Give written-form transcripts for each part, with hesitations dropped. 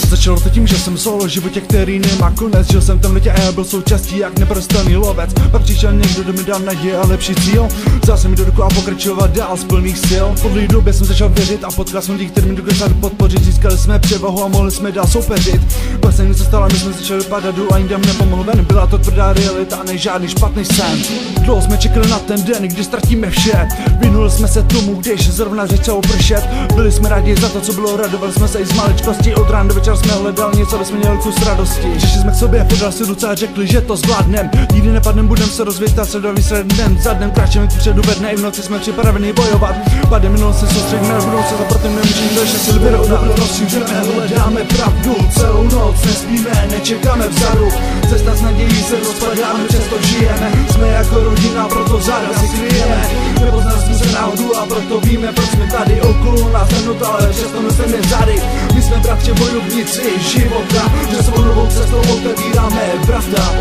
Začalo to tím, že jsem myslel o životě, který nemá konec. Žil jsem v temnotě a já byl součástí jak neprostatelný lovec. Pak přišel někdo, kdo mi dal naděje a lepší cíl. Vzal jsem mi do ruku a pokračovat dál z plných sil. Po dlouhé době jsem začal věřit a potkal jsem lidi, kteří mi dokázali podpořit. Získali jsme převahu a mohli jsme dál soupeřit. Pak se něco stalo, my jsme začali padat dolů a nikdo mi nepomohl ven. Byla to tvrdá realita a ne žádný špatný sen. Dlouho jsme čekali na ten den, kdy ztratíme vše. Vynuli jsme se tomu, když zrovna začalo pršet. Byli jsme rádi za to, co bylo, radovali jsme se i z maličkosti. Od rána do večera jsme hledali něco, aby jsme měli kus radosti. Přišli jsme k sobě, podali si ruce a řekli, že to zvládnem. Nikdy nepadnem, budem se rozvětat, se výsledek den za dnem. Kráčíme kupředu ve dne, i v noci jsme připraveni bojovat. Padem minul se soustředíme na budoucí, za proto nemůže nikdo ještě si vyrovnat. Rozšíříme, hledáme pravdu, celou noc nespíme, nečekáme vzadu. Cesta s nadějí se rozpadáme, přesto žijeme. Jsme jako rodina, proto záda si kryjeme. Nepoznali jsme se náhodu a proto víme, proč jsme tady. Okolo nás temnota, ale přesto neseme zády. My jsme bratři bojovníci života, že svou novou cestou otevíráme vrata.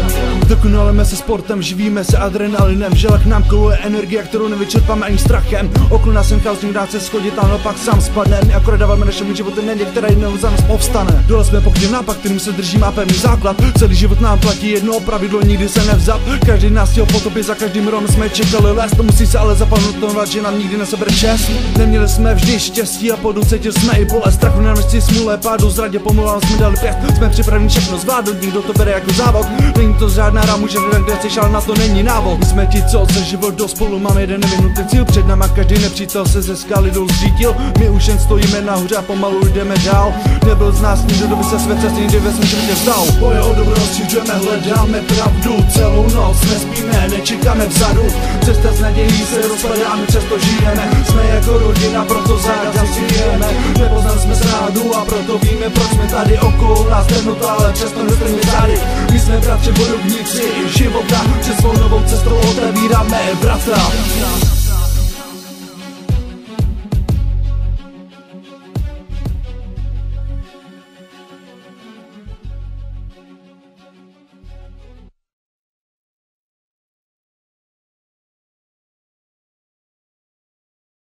Dokonalujeme se sportem, živíme se adrenalinem. V želech nám koluje energie, kterou nevyčerpáme ani strachem. Okolo nás jen chaos, někdo se schodit a naopak sám spadne. My akorát dáváme našemu životu neděj, která jednou za nás povstane. Dole jsme pokrytí nápad, kterým se držíme a pevný základ. Celý život nám platí jedno pravidlo, nikdy se nevzat. Každý nás chtěl potopit, za každým rom jsme čekali les. To musí se ale zapamatovat, že nám nikdy nesebere čest. Neměli jsme vždy štěstí a podu cítil jsme i bolest. Strachu, nenávistí, smůle, pádu, zradě, pomluvám, jsme dali pěst. Jsme připraveni všechno zvládnout, nikdo to bere jako závod. Není to žádná hra, může hledat, kde chceš, ale na to není návod. My jsme ti, co se život do spolu, máme jeden nevyhnutý cíl. Před náma každý nepřítel se ze skály dolů zřítil. My už jen stojíme nahoře a pomalu jdeme dál. Nebyl z nás nikdo, kdo by se své cesty někdy ve svém životě vzdal. Boje o dobro rozšiřujeme, hledáme pravdu, celou noc nespíme, nečekáme vzadu. Cesta s nadějí se rozpadáme, přesto žijeme. Jsme jako rodina, proto záda si kryjeme. Nepoznali jsme se náhodu a proto víme, proč jsme tady. Okolo nás temnota, ale přesto nestrmě zády. My jsme bratři bojovníci života, přes svou novou cestou otevíráme vrata.